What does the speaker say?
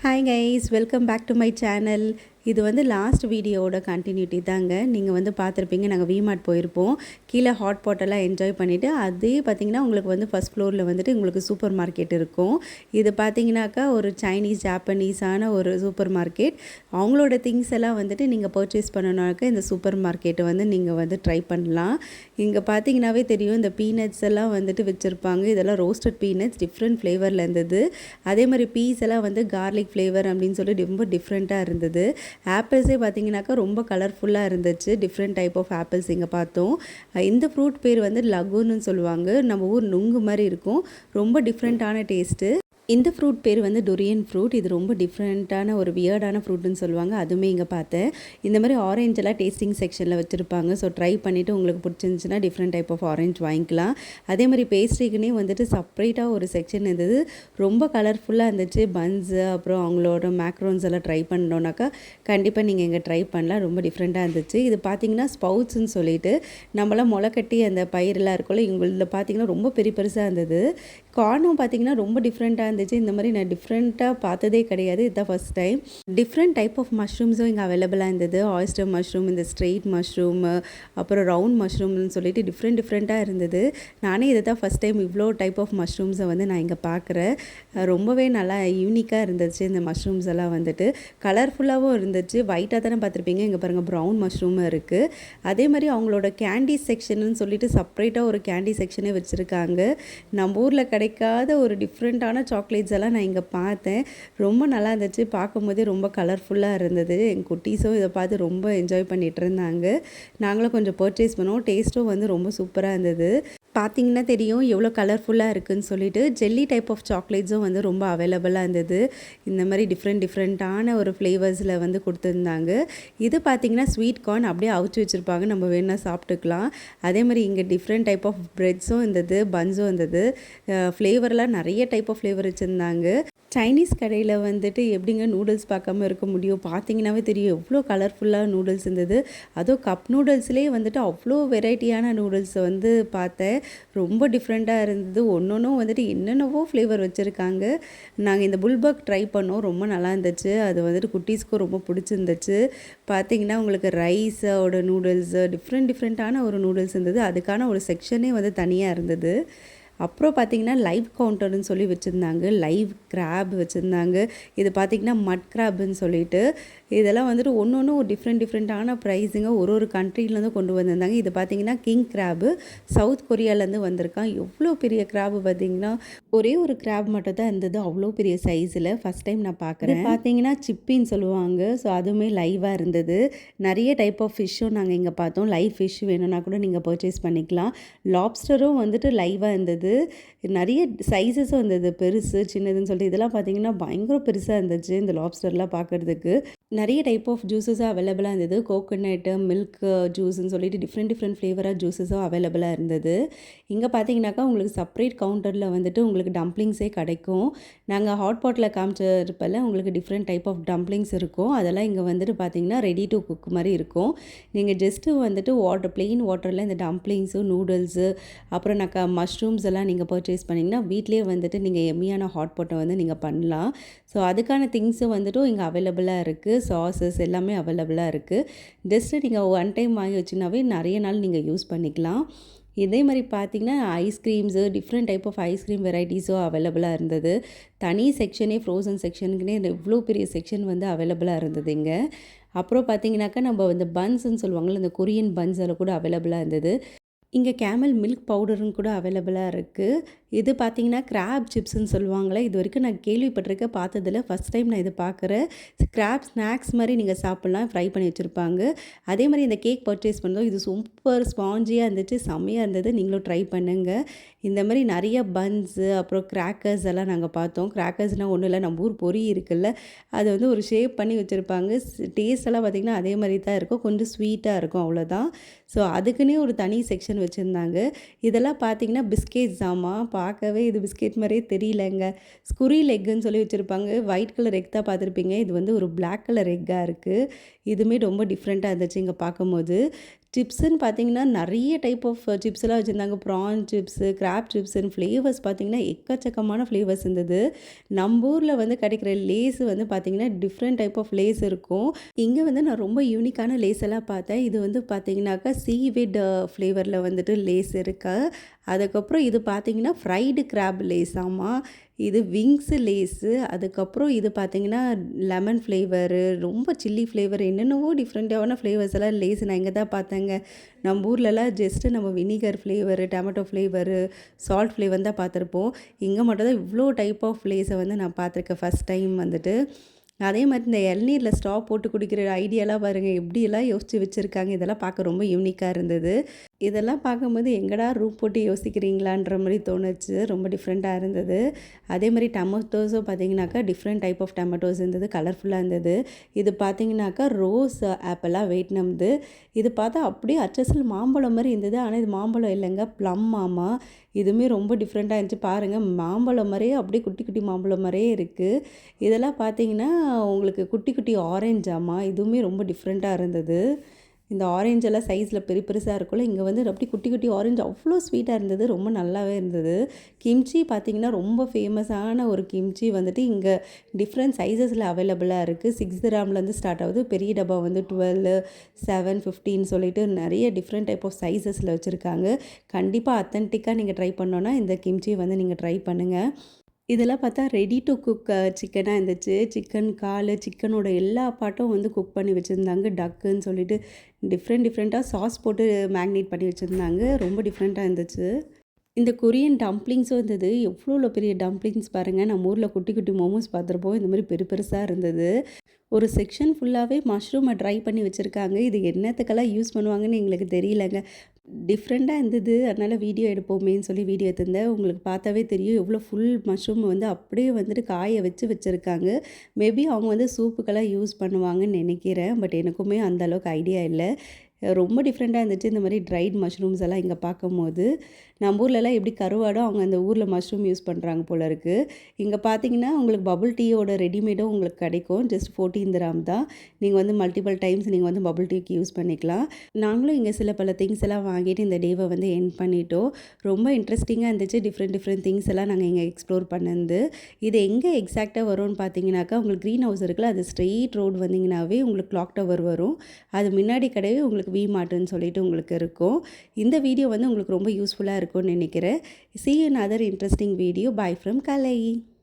Hi guys, welcome back to my channel. இது வந்து last வீடியோவோட கண்டினியூட்டி தாங்க. நீங்கள் வந்து பார்த்துருப்பீங்க, நாங்கள் விமார்ட் போயிருப்போம். கீழே ஹாட் பாட்டெல்லாம் என்ஜாய் பண்ணிவிட்டு அதே பார்த்திங்கன்னா உங்களுக்கு வந்து ஃபஸ்ட் ஃப்ளோரில் வந்துட்டு உங்களுக்கு சூப்பர் மார்க்கெட் இருக்கும். இது பார்த்திங்கனாக்கா ஒரு சைனீஸ் ஜாப்பனீஸான ஒரு சூப்பர் மார்க்கெட். அவங்களோட திங்ஸ் எல்லாம் வந்துட்டு நீங்கள் பர்ச்சேஸ் பண்ணணுனாக்கா இந்த சூப்பர் மார்க்கெட்டை வந்து நீங்கள் வந்து ட்ரை பண்ணலாம். இங்கே பார்த்தீங்கன்னாவே தெரியும், இந்த பீனட்ஸ் எல்லாம் வந்துட்டு வச்சுருப்பாங்க. இதெல்லாம் ரோஸ்டட் பீனட்ஸ் டிஃப்ரெண்ட் ஃப்ளேவரில் இருந்தது. அதே மாதிரி பீஸ் எல்லாம் வந்து கார்லிக் ஃப்ளேவர் அப்படின்னு சொல்லி ரொம்ப டிஃப்ரெண்ட்டாக இருந்தது. ஆப்பிள்ஸே பார்த்தீங்கன்னாக்கா ரொம்ப கலர்ஃபுல்லாக இருந்துச்சு. டிஃப்ரெண்ட் டைப் ஆஃப் ஆப்பிள்ஸ் இங்கே பார்த்தோம். இந்த ஃப்ரூட் பேர் வந்து லகூன்னு சொல்லுவாங்க. நம்ம ஊர் நுங்கு மாதிரி இருக்கும். ரொம்ப டிஃப்ரெண்ட்டான டேஸ்ட்டு. இந்த ஃப்ரூட் பேர் வந்து டொரியன் ஃப்ரூட். இது ரொம்ப டிஃப்ரெண்ட்டான ஒரு வியர்டான ஃப்ரூட்டுன்னு சொல்லுவாங்க. அதுவுமே இங்கே பார்த்தேன். இந்த மாதிரி ஆரஞ்செல்லாம் டேஸ்டிங் செக்ஷனில் வச்சுருப்பாங்க. ஸோ ட்ரை பண்ணிவிட்டு உங்களுக்கு பிடிச்சிருந்துச்சுன்னா டிஃப்ரெண்ட் டைப் ஆஃப் ஆரஞ்ச் வாங்கிக்கலாம். அதே மாதிரி பேஸ்ட்ரிக்குன்னே வந்துட்டு செப்ரேட்டாக ஒரு செக்ஷன் இருந்தது. ரொம்ப கலர்ஃபுல்லாக இருந்துச்சு. பன்ஸு அப்புறம் அவங்களோட மேக்ரோன்ஸ் எல்லாம் ட்ரை பண்ணோன்னாக்கா கண்டிப்பாக நீங்கள் இங்கே ட்ரை பண்ணலாம். ரொம்ப டிஃப்ரெண்ட்டாக இருந்துச்சு. இது பார்த்திங்கன்னா ஸ்பவுட்ஸ்ன்னு சொல்லிட்டு நம்மளாம் முளைக்கட்டி அந்த பயிரெலாம் இருக்கும்ல, இவங்களில் பார்த்திங்கன்னா ரொம்ப பெருசாக இருந்தது. கார்னும் பார்த்திங்கன்னா ரொம்ப டிஃப்ரெண்ட்டாக இருந்துச்சு. இந்த மாதிரி நான் டிஃப்ரெண்ட்டாக பார்த்ததே கிடையாது. இதுதான் first time. Different type of மஷ்ரூம்ஸும் இங்கே அவைலபிளாக இருந்தது. ஆயிஸ்டர் மஷ்ரூம், இந்த ஸ்ட்ரெயிட் மஷ்ரூம், அப்புறம் ரவுண்ட் மஷ்ரூம்னு சொல்லிட்டு டிஃப்ரெண்ட்டாக இருந்தது. நானே இதை தான் ஃபஸ்ட் டைம் இவ்வளோ டைப் ஆஃப் மஷ்ரூம்ஸை வந்து நான் இங்கே பார்க்குறேன். ரொம்பவே நல்லா யூனிக்காக இருந்துச்சு. இந்த மஷ்ரூம்ஸ் எல்லாம் வந்துட்டு கலர்ஃபுல்லாகவும் இருந்துச்சு. ஒயிட்டாக தானே பார்த்துருப்பீங்க. இங்கே பாருங்கள், ப்ரௌன் மஷ்ரூமும் இருக்குது. அதே மாதிரி அவங்களோட கேண்டி செக்ஷன்னு சொல்லிட்டு செப்ரேட்டாக ஒரு கேண்டி செக்ஷனே வச்சுருக்காங்க. நம்ம ஊரில் கிடைக்காத ஒரு டிஃப்ரெண்ட்டான சாக்லேட்ஸ் எல்லாம் நான் இங்கே பார்த்தேன். ரொம்ப நல்லா இருந்துச்சு. பார்க்கும்போதே ரொம்ப கலர்ஃபுல்லாக இருந்தது. எங்கள் குட்டீஸும் இதை பார்த்து ரொம்ப என்ஜாய் பண்ணிகிட்டு இருந்தாங்க. நாங்களும் கொஞ்சம் பர்ச்சேஸ் பண்ணோம். டேஸ்ட்டும் வந்து ரொம்ப சூப்பராக இருந்தது. பார்த்திங்கன்னா தெரியும் எவ்வளோ கலர்ஃபுல்லாக இருக்குதுன்னு சொல்லிட்டு. ஜெல்லி டைப் ஆஃப் சாக்லேட்ஸும் வந்து ரொம்ப அவைலபிளாக இருந்தது. இந்த மாதிரி டிஃப்ரெண்ட்டான ஒரு ஃப்ளேவர்ஸில் வந்து கொடுத்துருந்தாங்க. இது பார்த்திங்கன்னா ஸ்வீட் கார்ன் அப்படியே அவிச்சு வச்சுருப்பாங்க. நம்ம வேணால் சாப்பிட்டுக்கலாம். அதே மாதிரி இங்கே டிஃப்ரெண்ட் டைப் ஆஃப் ப்ரெட்ஸும் இருந்தது, பன்ஸும் இருந்தது. ஃப்ளேவர்லாம் நிறைய டைப் ஆஃப் ஃப்ளேவர் வச்சுருந்தாங்க. சைனீஸ் கடையில் வந்துட்டு எப்படிங்க நூடுல்ஸ் பார்க்காம இருக்க முடியும்? பார்த்தீங்கன்னாவே தெரியும் எவ்வளோ கலர்ஃபுல்லாக நூடுல்ஸ் இருந்தது. அதுவும் கப் நூடுல்ஸ்லேயே வந்துட்டு அவ்வளோ வெரைட்டியான நூடுல்ஸை வந்து பார்த்தேன். ரொம்ப டிஃப்ரெண்ட்டாக இருந்தது. ஒன்றும் வந்துட்டு என்னென்னவோ ஃப்ளேவர் வச்சுருக்காங்க. நாங்கள் இந்த புல்பக் ட்ரை பண்ணோம். ரொம்ப நல்லா இருந்துச்சு. அது வந்துட்டு குட்டீஸ்க்கும் ரொம்ப பிடிச்சிருந்துச்சு. பார்த்திங்கன்னா உங்களுக்கு ரைஸோட நூடுல்ஸு டிஃப்ரெண்ட்டான ஒரு நூடுல்ஸ் இருந்தது. அதுக்கான ஒரு செக்ஷனே வந்து தனியாக இருந்தது. அப்புறம் பார்த்திங்கன்னா லைவ் கவுண்டர்னு சொல்லி வச்சுருந்தாங்க. லைவ் கிராப் வச்சுருந்தாங்க. இது பார்த்திங்கன்னா மட் கிராப்னு சொல்லிட்டு இதெல்லாம் வந்துட்டு ஒன்று ஒரு டிஃப்ரெண்ட்டான ப்ரைஸுங்க ஒரு கண்ட்ரிலேருந்து கொண்டு வந்திருந்தாங்க. இது பார்த்திங்கன்னா கிங் கிராபு சவுத் கொரியாவிலேருந்து வந்திருக்கான். எவ்வளோ பெரிய கிராபு பார்த்திங்கன்னா ஒரே ஒரு கிராப் மட்டும் தான் இருந்தது. அவ்வளோ பெரிய சைஸில் ஃபஸ்ட் டைம் நான் பார்க்குறேன். பார்த்திங்கன்னா சிப்பின்னு சொல்லுவாங்க. ஸோ அதுவுமே லைவாக இருந்தது. நிறைய டைப் ஆஃப் ஃபிஷ்ஷும் நாங்கள் இங்கே பார்த்தோம். லைவ் ஃபிஷ் வேணும்னா கூட நீங்கள் பர்ச்சேஸ் பண்ணிக்கலாம். லாப்ஸ்டரும் வந்துட்டு லைவாக இருந்தது. நிறைய சைஸஸும் இருந்தது, பெருசு சின்னதுன்னு சொல்லிட்டு. இதெல்லாம் பார்த்தீங்கன்னா பயங்கர பெருசாக இருந்துச்சு. இந்த லாப்ஸ்டர்லாம் பார்க்குறதுக்கு நிறைய டைப் ஆஃப் ஜூஸஸும் அவைலபிளாக இருந்தது. கோகோனட்டு, மில்க் ஜூஸ்ன்னு சொல்லிட்டு டிஃப்ரெண்ட் ஃப்ளேவராக ஜூஸஸும் அவைலபிளாக இருந்தது. இங்கே பார்த்தீங்கன்னாக்கா உங்களுக்கு செப்பரேட் கவுண்டரில் வந்துட்டு உங்களுக்கு டம்ப்ளிங்ஸே கிடைக்கும். நாங்கள் ஹாட் பாட்டில் காமிச்சிருப்பல உங்களுக்கு டிஃப்ரெண்ட் டைப் ஆஃப் டம்ப்ளிங்ஸ் இருக்கும். அதெல்லாம் இங்கே வந்துட்டு பார்த்தீங்கன்னா ரெடி டு குக் மாதிரி இருக்கும். நீங்கள் ஜஸ்ட்டு வந்துட்டு ப்ளெயின் வாட்டரில் இந்த டம்ப்ளிங்ஸு, நூடுல்ஸு, அப்புறம் மஷ்ரூம்ஸ் எல்லாம் நீங்கள் பர்ச்சேஸ் பண்ணிங்கன்னா வீட்டிலே வந்துட்டு நீங்கள் எம்மியான ஹாட் பாட்டை வந்து நீங்கள் பண்ணலாம். ஸோ அதுக்கான திங்ஸும் வந்துட்டும் இங்கே அவைலபிளாக இருக்குது. சாஸஸ் எல்லாமே அவைலபிளாக இருக்குது. ஜஸ்ட்டு நீங்கள் ஒன் டைம் வாங்கி வச்சிங்கனாவே நிறைய நாள் நீங்கள் யூஸ் பண்ணிக்கலாம். இதே மாதிரி பார்த்திங்கன்னா ice creams, different type of ice cream வெரைட்டிஸும் அவைலபிளாக இருந்தது. தனி செக்ஷனே ஃப்ரோசன் செக்ஷனுக்குனே இவ்வளோ பெரிய செக்ஷன் வந்து அவைலபிளாக இருந்தது இங்கே. அப்புறம் பார்த்திங்கனாக்கா நம்ம இந்த பன்ஸ்ன்னு சொல்லுவாங்கள்ல, இந்த கொரியன் பன்ஸ் அதில் கூட அவைலபிளாக இருந்தது. இங்கே கேமல் மில்க் பவுடரும் கூட அவைலபிளாக இருக்குது. இது பார்த்திங்கன்னா கிராப் சிப்ஸ்ன்னு சொல்லுவாங்களே, இது வரைக்கும் நான் கேள்விப்பட்டிருக்கேன், பார்த்ததில்ல. ஃபஸ்ட் டைம் நான் இதை பார்க்குறேன். கிராப் ஸ்நாக்ஸ் மாதிரி நீங்கள் சாப்பிட்லாம், ஃப்ரை பண்ணி வச்சுருப்பாங்க. அதே மாதிரி இந்த கேக் பர்ச்சேஸ் பண்ணோம். இது சூப்பர் ஸ்பாஞ்சியாக இருந்துச்சு, செம்மையாக இருந்தது. நீங்களும் ட்ரை பண்ணுங்கள். இந்த மாதிரி நிறைய பன்ஸு, அப்புறம் கிராக்கர்ஸ் எல்லாம் நாங்கள் பார்த்தோம். கிராக்கர்ஸ்னால் ஒன்றும் இல்லை, நம்ம ஊர் பொரி இருக்குல்ல, அதை வந்து ஒரு ஷேப் பண்ணி வச்சுருப்பாங்க. டேஸ்ட் எல்லாம் பார்த்திங்கன்னா அதே மாதிரி தான் இருக்கும். கொஞ்சம் ஸ்வீட்டாக இருக்கும், அவ்வளோதான். ஸோ அதுக்குன்னே ஒரு தனி செக்ஷன் வச்சுருந்தாங்க. இதெல்லாம் பார்த்திங்கன்னா பிஸ்கெட்ஸ் தாம்மா. பார்க்கவே இது பிஸ்கெட் மாதிரியே தெரியலங்க. ஸ்குரில் எக்குன்னு சொல்லி வச்சுருப்பாங்க. ஒயிட் கலர் எக் தான் பார்த்துருப்பீங்க. இது வந்து ஒரு பிளாக் கலர் எக்காக இருக்குது. இதுவுமே ரொம்ப டிஃப்ரெண்ட்டாக இருந்துச்சு இங்கே பார்க்கும்போது. சிப்ஸுன்னு பார்த்தீங்கன்னா நிறைய டைப் ஆஃப் சிப்ஸ்லாம் வச்சுருந்தாங்க. ப்ரான் சிப்ஸு, கிராப் சிப்ஸுன்னு ஃப்ளேவர்ஸ் பார்த்தீங்கன்னா எக்கச்சக்கமான ஃப்ளேவர்ஸ் இருந்தது. நம்ம ஊரில் வந்து கிடைக்கிற லேஸு வந்து பார்த்திங்கன்னா டிஃப்ரெண்ட் டைப் ஆஃப் லேஸ் இருக்கும். இங்கே வந்து நான் ரொம்ப யூனிக்கான லேஸ் எல்லாம் பார்த்தேன். இது வந்து பார்த்திங்கனாக்கா சீவிட் ஃப்ளேவரில் வந்துட்டு லேஸ் இருக்கு. அதுக்கப்புறம் இது பார்த்திங்கன்னா ஃப்ரைடு கிராப் லேஸ். ஆமாம், இது விங்ஸு லேஸு. அதுக்கப்புறம் இது பார்த்திங்கன்னா லெமன் ஃப்ளேவரு, ரொம்ப சில்லி ஃப்ளேவர், என்னென்னவோ டிஃப்ரெண்ட்டான ஃப்ளேவர்ஸ் எல்லாம் லேஸ் நான் இங்கே தான் பார்த்தேங்க. நம்ம ஊர்லலாம் ஜஸ்ட்டு நம்ம vinegar flavour, tomato flavour, salt flavour தான் பார்த்துருப்போம். இங்கே மட்டும் தான் இவ்வளோ டைப் ஆஃப் லேஸை வந்து நான் பார்த்துருக்கேன் ஃபஸ்ட் டைம் வந்துட்டு. அதே மாதிரி இந்த இளநீரில் ஸ்ட்ரா போட்டு குடிக்கிற ஐடியாலாம் பாருங்கள் எப்படியெல்லாம் யோசித்து வச்சுருக்காங்க. இதெல்லாம் பார்க்க ரொம்ப யூனிக்காக இருந்தது. இதெல்லாம் பார்க்கும்போது எங்கடா ரூம் போட்டு யோசிக்கிறீங்களான்ற மாதிரி தோணுச்சு. ரொம்ப டிஃப்ரெண்ட்டாக இருந்தது. அதே மாதிரி டொமேட்டோஸும் பார்த்தீங்கன்னாக்கா டிஃப்ரெண்ட் டைப் ஆஃப் டொமேட்டோஸ் இருந்தது, கலர்ஃபுல்லாக இருந்தது. இது பார்த்தீங்கன்னாக்கா ரோஸ் ஆப்பிளாக வியட்நாம்து. இது பார்த்தா அப்படியே அச்சசல் மாம்பழம் மாதிரி இருந்தது. ஆனால் இது மாம்பழம் இல்லைங்க, ப்ளம் ஆமா. இதுவுமே ரொம்ப டிஃப்ரெண்ட்டாக இருந்துச்சு. பாருங்கள், மாம்பழம் மாதிரியே அப்படியே குட்டி குட்டி மாம்பழம் மாதிரியே இருக்குது. இதெல்லாம் பார்த்தீங்கன்னா உங்களுக்கு குட்டி குட்டி ஆரஞ்சாமா. இதுவுமே ரொம்ப டிஃப்ரெண்ட்டாக இருந்தது. இந்த ஆரஞ்செல்லாம் சைஸில் பெருசாக இருக்கும்ல, இங்கே வந்து அப்படி குட்டி குட்டி ஆரஞ்சு அவ்வளோ ஸ்வீட்டாக இருந்தது. ரொம்ப நல்லாவே இருந்தது. கிம்ச்சி பார்த்திங்கன்னா ரொம்ப ஃபேமஸான ஒரு கிம்ச்சி வந்துட்டு இங்கே டிஃப்ரெண்ட் சைஸஸில் அவைலபிளாக இருக்குது. 6 கிராம்லேருந்து ஸ்டார்ட் ஆகுது. பெரிய டப்பா வந்து 12, 7, 15 சொல்லிட்டு நிறைய டிஃப்ரெண்ட் டைப் ஆஃப் சைஸஸில் வச்சுருக்காங்க. கண்டிப்பாக அத்தன்டிக்காக நீங்கள் ட்ரை பண்ணோன்னா இந்த கிம்ச்சியை வந்து நீங்கள் ட்ரை பண்ணுங்கள். இதெல்லாம் பார்த்தா ரெடி டு குக் சிக்கனாக இருந்துச்சு. சிக்கன் கால், சிக்கனோட எல்லா பார்ட்டும் வந்து குக் பண்ணி வச்சுருந்தாங்க. டக்குன்னு சொல்லிட்டு டிஃப்ரெண்ட்டாக சாஸ் போட்டு மேக்னேட் பண்ணி வச்சுருந்தாங்க. ரொம்ப டிஃப்ரெண்ட்டாக இருந்துச்சு. இந்த கொரியன் டம்ப்ளிங்ஸும் இருந்தது. எவ்வளோ பெரிய டம்ப்ளிங்ஸ் பாருங்கள். நம்ம ஊரில் குட்டி குட்டி மோமோஸ் பார்த்துருப்போம். இந்த மாதிரி பெருசாக இருந்தது. ஒரு செக்ஷன் ஃபுல்லாகவே மஷ்ரூமை ட்ரை பண்ணி வச்சுருக்காங்க. இது என்னத்துக்கெல்லாம் யூஸ் பண்ணுவாங்கன்னு எங்களுக்கு தெரியலங்க. டிஃப்ரெண்ட்டாக இருந்தது. அதனால் வீடியோ எடுப்போமேன்னு சொல்லி வீடியோ எடுத்திருந்தேன். உங்களுக்கு பார்த்தாவே தெரியும் எவ்வளோ ஃபுல் மஷ்ரூம் வந்து அப்படியே வந்துட்டு காய வச்சுருக்காங்க. மேபி அவங்க வந்து சூப்புக்கெல்லாம் யூஸ் பண்ணுவாங்கன்னு நினைக்கிறேன். பட் எனக்குமே அந்தளவுக்கு ஐடியா இல்லை. ரொம்ப டிஃப்ரெண்ட்டாக இருந்துச்சு இந்த மாதிரி ட்ரைட் மஷ்ரூம்ஸ் எல்லாம் இங்கே பார்க்கும்போது. நம்ம ஊர்லலாம் எப்படி கருவாடோ அவங்க அந்த ஊரில் மஷ்ரூம் யூஸ் பண்ணுறாங்க போல இருக்குது. இங்கே பார்த்தீங்கன்னா உங்களுக்கு பபுள் டீயோட ரெடிமேடும் உங்களுக்கு கிடைக்கும். ஜஸ்ட் 14 dirham தான். நீங்கள் வந்து மல்டிபிள் டைம்ஸ் நீங்கள் வந்து பபுள் டீக்கு யூஸ் பண்ணிக்கலாம். நாங்களும் இங்கே சில பல திங்ஸ் எல்லாம் வாங்கிட்டு இந்த டேவை வந்து எண்ட் பண்ணிட்டோம். ரொம்ப இன்ட்ரெஸ்டிங்காக இருந்துச்சு. டிஃப்ரெண்ட் திங்ஸ் எல்லாம் நாங்கள் இங்கே எக்ஸ்ப்ளோர் பண்ணது. இது எங்கே எக்ஸாக்டாக வரும்னு பார்த்தீங்கன்னாக்கா உங்களுக்கு க்ரீன் ஹவுஸ் இருக்குல்ல, அது ஸ்ட்ரெயிட் ரோடு வந்தீங்கன்னாவே உங்களுக்கு கிளாக் டவர் வரும். அது முன்னாடி கிடையவே உங்களுக்கு வி மார்ட்னு சொல்லிட்டு உங்களுக்கு இருக்கும். இந்த வீடியோ வந்து உங்களுக்கு ரொம்ப யூஸ்ஃபுல்லாக இருக்கும்னு நினைக்கிறேன். See you in another interesting video. Bye from Kalai.